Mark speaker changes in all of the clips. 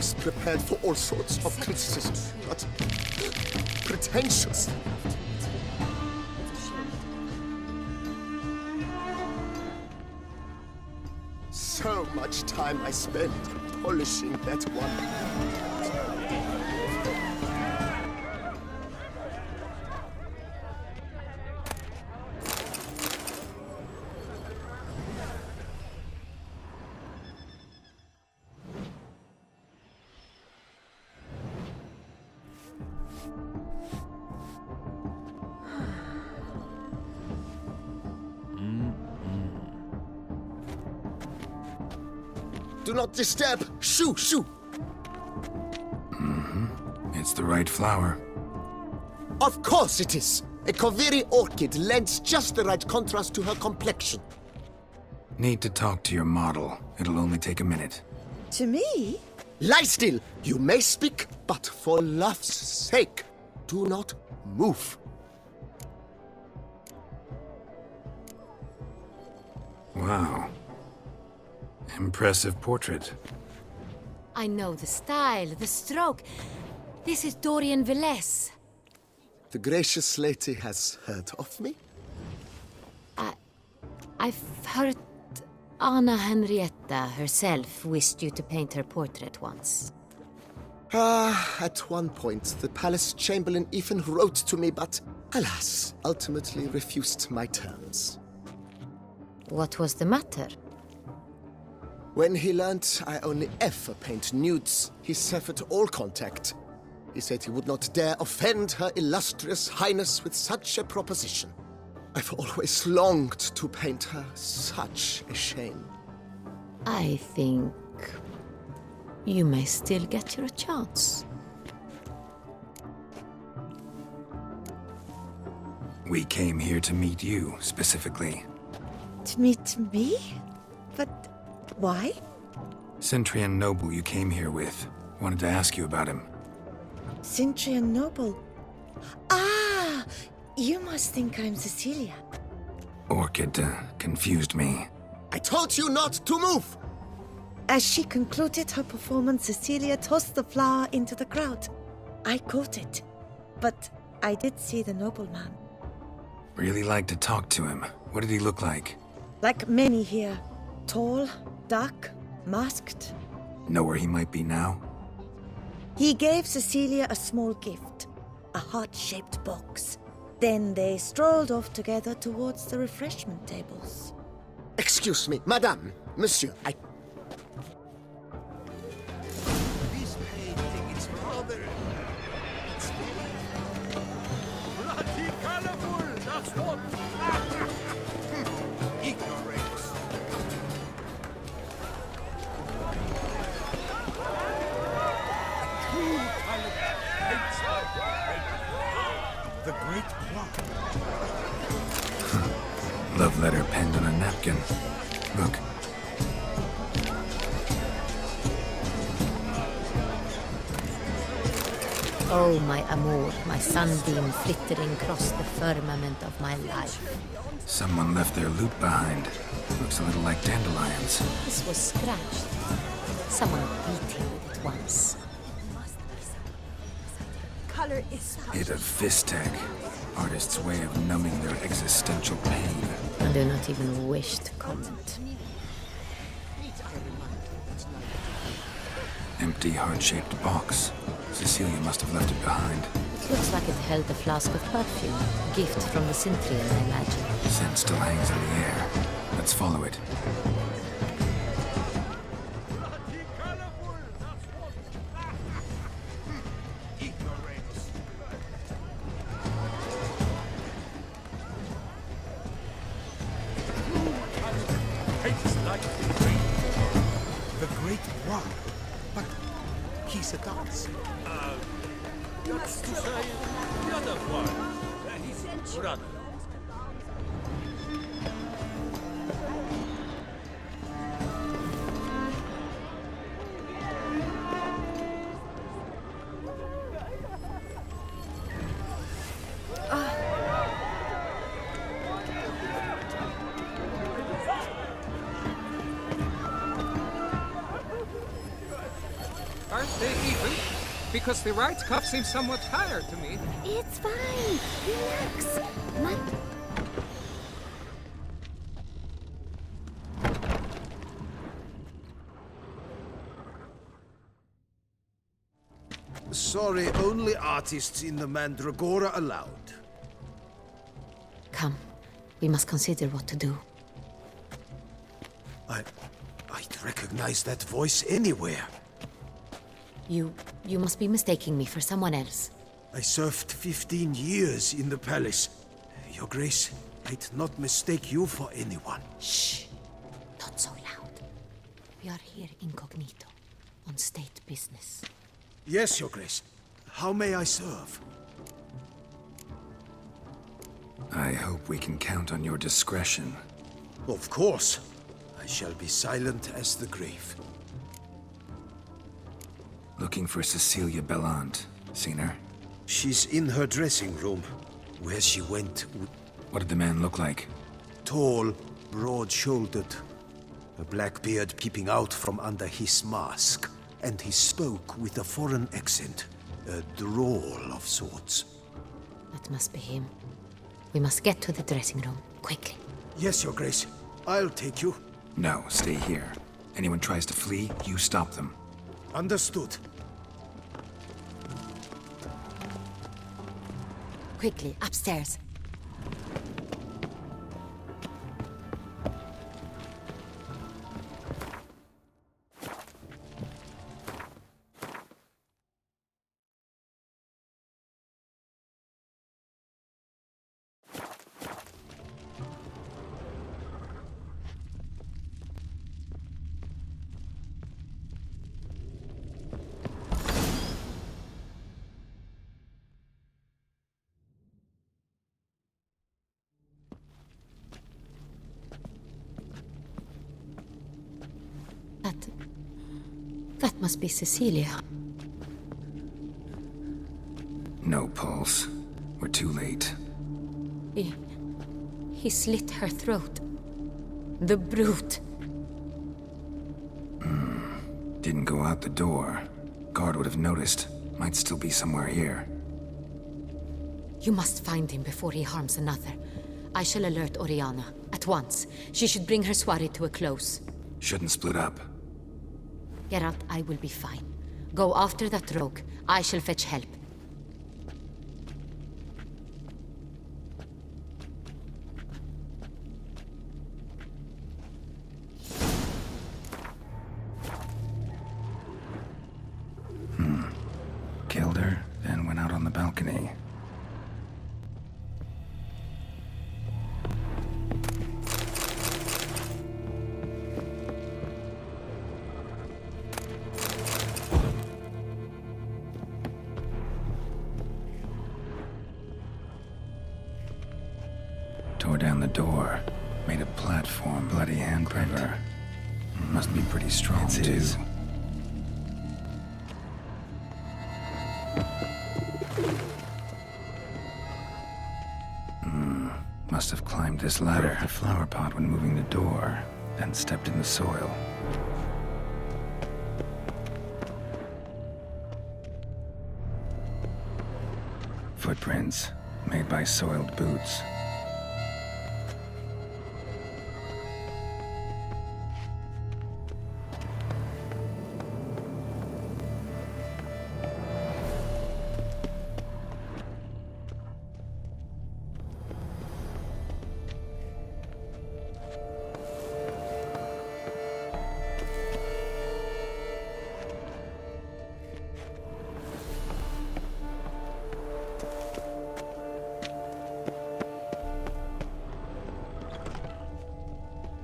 Speaker 1: was prepared for all sorts of criticism, but pretentious. So much time I spent polishing that one. Do not disturb! Shoo! Shoo!
Speaker 2: It's the right flower.
Speaker 1: Of course it is! A Koviri orchid lends just the right contrast to her complexion.
Speaker 2: Need to talk to your model. It'll only take a minute.
Speaker 3: To me?
Speaker 1: Lie still! You may speak, but for love's sake, do not move.
Speaker 2: Wow. Impressive portrait.
Speaker 4: I know the style, the stroke. This is Dorian Velez.
Speaker 1: The gracious lady has heard of me?
Speaker 4: I've heard Anna Henrietta herself wished you to paint her portrait once.
Speaker 1: At one point, the palace chamberlain even wrote to me, but alas, ultimately refused my terms.
Speaker 4: What was the matter?
Speaker 1: When he learnt I only ever paint nudes, he severed all contact. He said he would not dare offend her illustrious highness with such a proposition. I've always longed to paint her. Such a shame.
Speaker 4: I think you may still get your chance.
Speaker 2: We came here to meet you, specifically.
Speaker 3: To meet me? But why?
Speaker 2: Centrian noble you came here with. Wanted to ask you about him.
Speaker 3: Cintrian Noble. Ah! You must think I'm Cecilia.
Speaker 2: Orchid confused me.
Speaker 1: I told you not to move!
Speaker 3: As she concluded her performance, Cecilia tossed the flower into the crowd. I caught it, but I did see the nobleman.
Speaker 2: Really like to talk to him. What did he look like?
Speaker 3: Like many here. Tall, dark, masked.
Speaker 2: Know where he might be now?
Speaker 3: He gave Cecilia a small gift, a heart-shaped box. Then they strolled off together towards the refreshment tables.
Speaker 1: Excuse me, madame, monsieur,
Speaker 5: This painting is rather... It's bloody colorful, that's what... Ignorance. The great plot.
Speaker 2: Love letter penned on a napkin. Look.
Speaker 4: Oh, my amour, my sunbeam flittering across the firmament of my life.
Speaker 2: Someone left their loot behind. Looks a little like dandelions.
Speaker 4: This was scratched. Someone beat him with it once.
Speaker 3: Color is...
Speaker 2: Hit of Vistec. Artist's way of numbing their existential pain.
Speaker 4: I do not even wish to comment.
Speaker 2: Empty, heart-shaped box. Cecilia must have left it behind.
Speaker 4: It looks like it held a flask of perfume. A gift from the Cintrian, I imagine.
Speaker 2: Scent still hangs in the air. Let's follow it.
Speaker 5: The great one. But he's a dancer. That's to say, the other one. He's brother.
Speaker 6: because the right cuff seems somewhat tired to me.
Speaker 4: It's fine. Relax. My...
Speaker 5: Sorry, only artists in the Mandragora allowed.
Speaker 4: Come. We must consider what to do.
Speaker 5: I'd recognize that voice anywhere.
Speaker 4: You must be mistaking me for someone else.
Speaker 5: I served 15 years in the palace. Your Grace, I'd not mistake you for anyone.
Speaker 4: Shh. Not so loud. We are here incognito, on state business.
Speaker 5: Yes, Your Grace. How may I serve?
Speaker 2: I hope we can count on your discretion.
Speaker 5: Of course. I shall be silent as the grave.
Speaker 2: Looking for Cecilia Bellant. Seen her?
Speaker 5: She's in her dressing room, where she went.
Speaker 2: What did the man look like?
Speaker 5: Tall, broad-shouldered, a black beard peeping out from under his mask, and he spoke with a foreign accent, a drawl of sorts.
Speaker 4: That must be him. We must get to the dressing room, quickly.
Speaker 5: Yes, Your Grace. I'll take you.
Speaker 2: No, stay here. Anyone tries to flee, you stop them.
Speaker 5: Understood.
Speaker 4: Quickly, upstairs. That must be Cecilia.
Speaker 2: No pulse. We're too late.
Speaker 4: He slit her throat. The brute.
Speaker 2: Didn't go out the door. Guard would have noticed. Might still be somewhere here.
Speaker 4: You must find him before he harms another. I shall alert Oriana at once. She should bring her soirée to a close.
Speaker 2: Shouldn't split up.
Speaker 4: Geralt, I will be fine. Go after that rogue. I shall fetch help.
Speaker 2: Killed her, then went out on the balcony. Tore down the door. Made a platform. Bloody handprint. Must be pretty strong, too. Must have climbed this ladder. The flower pot when moving the door, then stepped in the soil. Footprints made by soiled boots.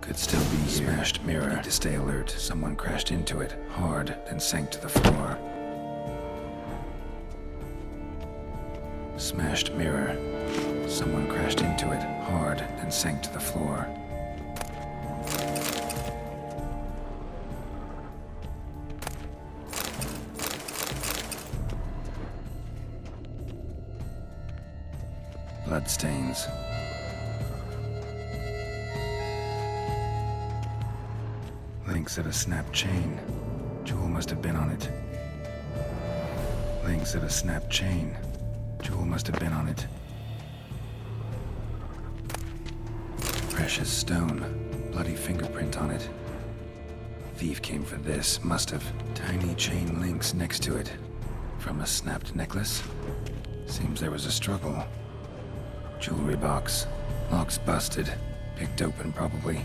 Speaker 2: Could still be here. Smashed mirror. Need to stay alert. Someone crashed into it hard, then sank to the floor. Smashed mirror. Someone crashed into it hard, then sank to the floor. Bloodstains. Links of a snapped chain. Jewel must have been on it. Links of a snapped chain. Jewel must have been on it. Precious stone. Bloody fingerprint on it. Thief came for this, must have. Tiny chain links next to it. From a snapped necklace? Seems there was a struggle. Jewelry box. Lock's busted. Picked open, probably.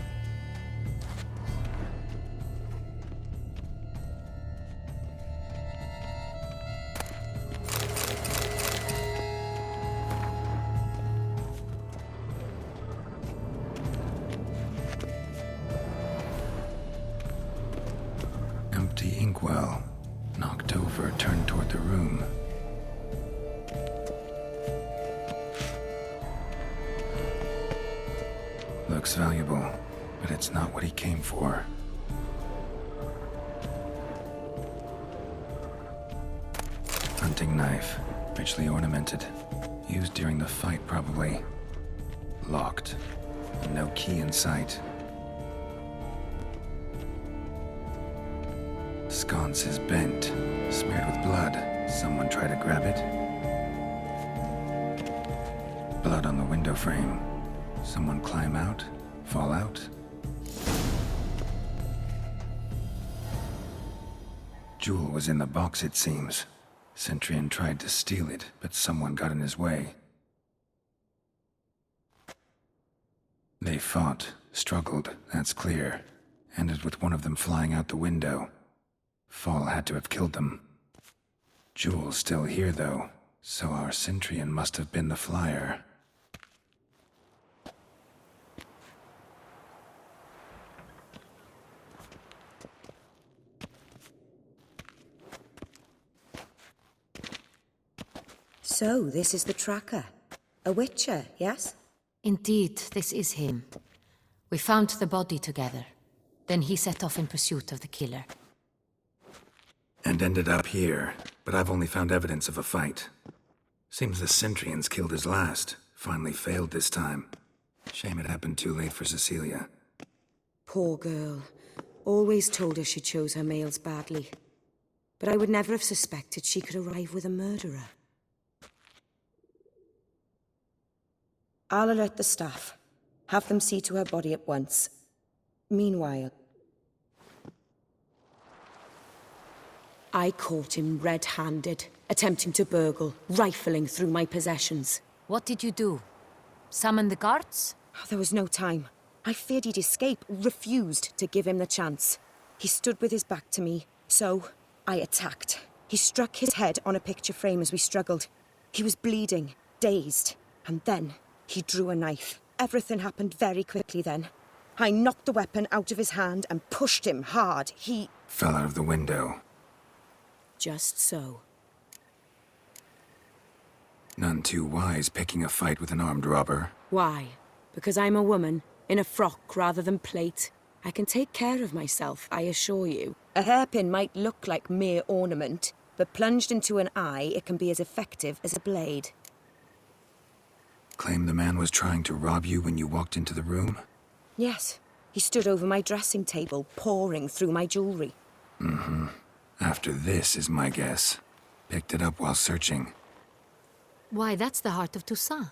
Speaker 2: Empty inkwell. Knocked over, turned toward the room. Looks valuable, but it's not what he came for. Hunting knife, richly ornamented. Used during the fight, probably. Locked. And no key in sight. Sconce is bent, smeared with blood. Someone try to grab it? Blood on the window frame. Someone climb out? Fall out? Jewel was in the box, it seems. Centurion tried to steal it, but someone got in his way. They fought, struggled, that's clear. Ended with one of them flying out the window. Fall had to have killed them. Jewel's still here, though, so our Centurion must have been the flyer.
Speaker 3: So, this is the tracker. A witcher, yes?
Speaker 4: Indeed, this is him. We found the body together. Then he set off in pursuit of the killer.
Speaker 2: And ended up here, but I've only found evidence of a fight. Seems the Centurion's killed his last. Finally failed this time. Shame it happened too late for Cecilia.
Speaker 7: Poor girl. Always told her she chose her males badly. But I would never have suspected she could arrive with a murderer.
Speaker 3: I'll alert the staff. Have them see to her body at once. Meanwhile...
Speaker 7: I caught him red-handed, attempting to burgle, rifling through my possessions.
Speaker 4: What did you do? Summon the guards?
Speaker 7: There was no time. I feared he'd escape, refused to give him the chance. He stood with his back to me, so I attacked. He struck his head on a picture frame as we struggled. He was bleeding, dazed, and then he drew a knife. Everything happened very quickly then. I knocked the weapon out of his hand and pushed him hard. He
Speaker 2: Fell out of the window.
Speaker 7: Just so.
Speaker 2: None too wise picking a fight with an armed robber.
Speaker 7: Why? Because I'm a woman, in a frock rather than plate. I can take care of myself, I assure you.
Speaker 3: A hairpin might look like mere ornament, but plunged into an eye, it can be as effective as a blade.
Speaker 2: Claim the man was trying to rob you when you walked into the room?
Speaker 3: Yes. He stood over my dressing table, pouring through my jewelry.
Speaker 2: Mm-hmm. After this is my guess. Picked it up while searching.
Speaker 4: Why, that's the heart of Toussaint.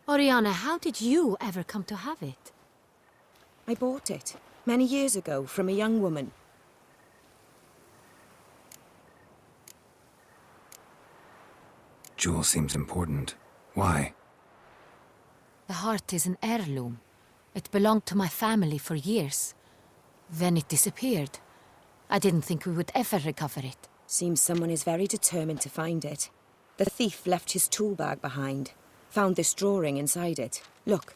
Speaker 4: Oriana, how did you ever come to have it?
Speaker 3: I bought it, many years ago, from a young woman.
Speaker 2: Jewel seems important. Why?
Speaker 4: The heart is an heirloom. It belonged to my family for years. Then it disappeared. I didn't think we would ever recover it.
Speaker 3: Seems someone is very determined to find it. The thief left his tool bag behind. Found this drawing inside it. Look.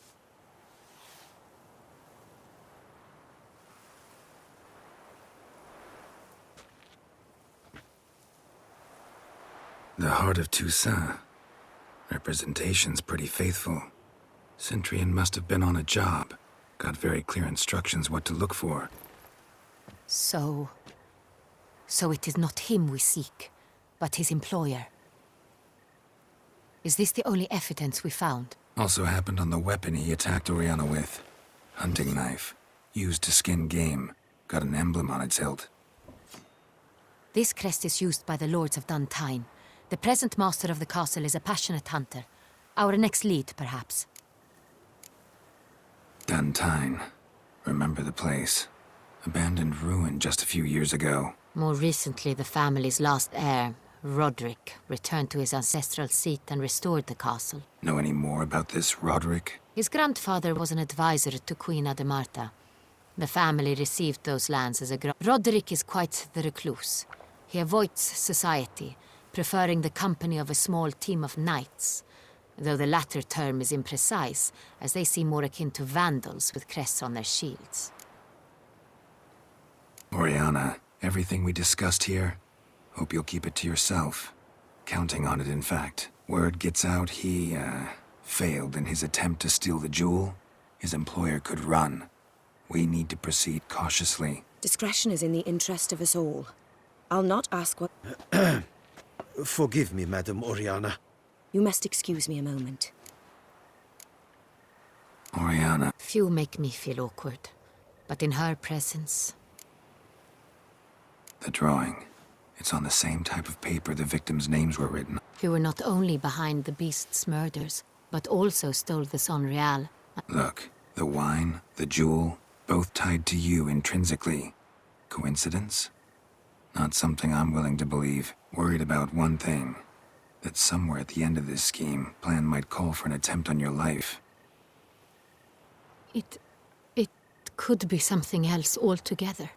Speaker 2: The heart of Toussaint. Representation's pretty faithful. Centurion must have been on a job. Got very clear instructions what to look for.
Speaker 4: So it is not him we seek, but his employer. Is this the only evidence we found?
Speaker 2: Also happened on the weapon he attacked Oriana with. Hunting knife. Used to skin game. Got an emblem on its hilt.
Speaker 4: This crest is used by the Lords of Duntine. The present master of the castle is a passionate hunter. Our next lead, perhaps.
Speaker 2: Duntine. Remember the place. Abandoned ruin just a few years ago.
Speaker 4: More recently, the family's last heir, Roderick, returned to his ancestral seat and restored the castle.
Speaker 2: Know any more about this Roderick?
Speaker 4: His grandfather was an advisor to Queen Ademarta. The family received those lands as a Roderick is quite the recluse. He avoids society, preferring the company of a small team of knights, though the latter term is imprecise, as they seem more akin to vandals with crests on their shields.
Speaker 2: Oriana, everything we discussed here, hope you'll keep it to yourself. Counting on it, in fact. Word gets out he, failed in his attempt to steal the jewel. His employer could run. We need to proceed cautiously.
Speaker 7: Discretion is in the interest of us all. I'll not ask what...
Speaker 5: Forgive me, Madam Oriana.
Speaker 7: You must excuse me a moment.
Speaker 2: Oriana.
Speaker 4: Few make me feel awkward, but in her presence...
Speaker 2: The drawing. It's on the same type of paper the victims' names were written.
Speaker 4: You were not only behind the beast's murders, but also stole the Sonreal.
Speaker 2: Look, the wine, the jewel, both tied to you intrinsically. Coincidence? Not something I'm willing to believe. Worried about one thing. That somewhere at the end of this scheme, plan might call for an attempt on your life.
Speaker 4: It could be something else altogether.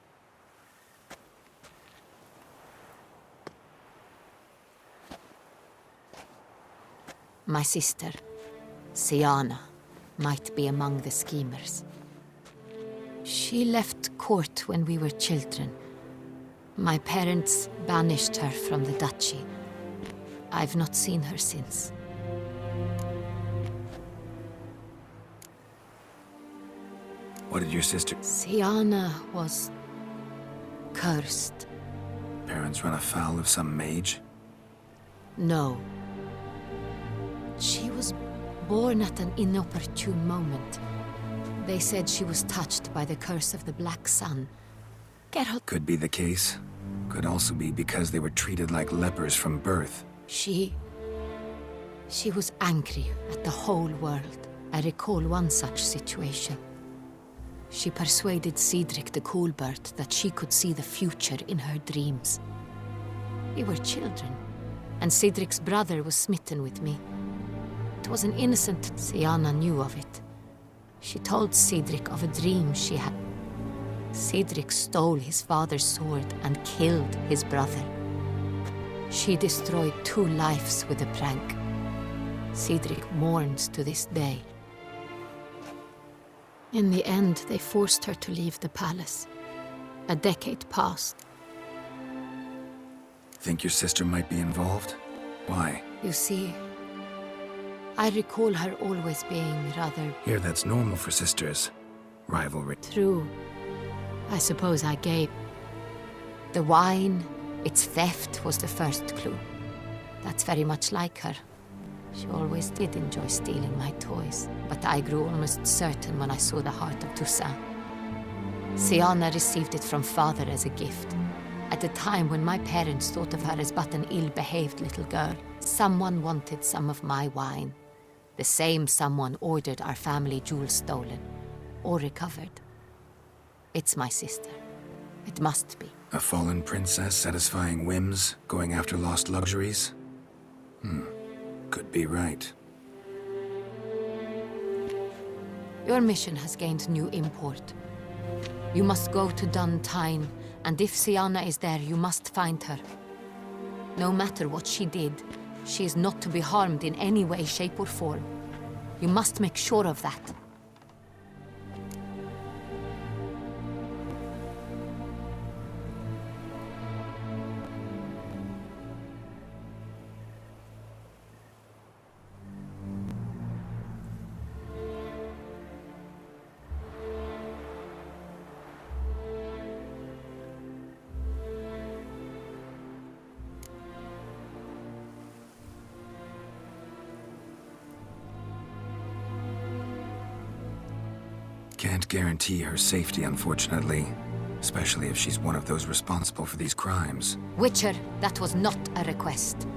Speaker 4: My sister, Siana, might be among the schemers. She left court when we were children. My parents banished her from the duchy. I've not seen her since.
Speaker 2: What did your sister...
Speaker 4: Siana was... cursed.
Speaker 2: Parents run afoul of some mage?
Speaker 4: No. She was born at an inopportune moment. They said she was touched by the curse of the Black Sun. Geralt...
Speaker 2: Could be the case. Could also be because they were treated like lepers from birth.
Speaker 4: She was angry at the whole world. I recall one such situation. She persuaded Cedric the Coolbird that she could see the future in her dreams. We were children, and Cedric's brother was smitten with me. It was an innocent... Siana knew of it. She told Cedric of a dream she had. Cedric stole his father's sword and killed his brother. She destroyed 2 lives with a prank. Cedric mourns to this day. In the end, they forced her to leave the palace. A decade passed.
Speaker 2: Think your sister might be involved? Why?
Speaker 4: You see, I recall her always being rather...
Speaker 2: Here, that's normal for sisters. Rivalry.
Speaker 4: True. I suppose I gave. The wine, its theft was the first clue. That's very much like her. She always did enjoy stealing my toys, but I grew almost certain when I saw the heart of Toussaint. Siana received it from father as a gift. At a time when my parents thought of her as but an ill-behaved little girl, someone wanted some of my wine. The same someone ordered our family jewels stolen, or recovered. It's my sister. It must be.
Speaker 2: A fallen princess satisfying whims, going after lost luxuries? Could be right.
Speaker 4: Your mission has gained new import. You must go to Duntine, and if Siana is there, you must find her. No matter what she did, she is not to be harmed in any way, shape, or form. You must make sure of that.
Speaker 2: Can't guarantee her safety, unfortunately. Especially if she's one of those responsible for these crimes.
Speaker 4: Witcher, that was not a request.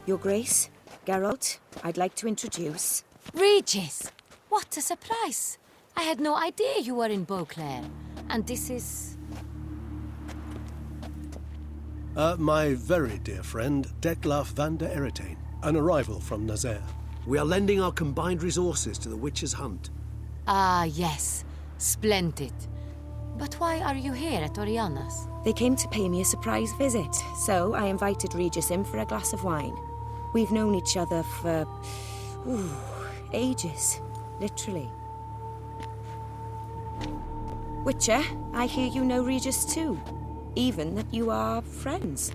Speaker 7: Your Grace, Geralt, I'd like to introduce...
Speaker 4: Regis! What a surprise! I had no idea you were in Beauclair. And this is...
Speaker 8: My very dear friend, Detlaf van der Eretain, an arrival from Nazaire.
Speaker 9: We are lending our combined resources to the Witch's Hunt.
Speaker 4: Ah, yes. Splendid. But why are you here at Oriana's?
Speaker 7: They came to pay me a surprise visit, so I invited Regis in for a glass of wine. We've known each other for... ages. Literally. Witcher, I hear you know Regis too. Even that you are friends.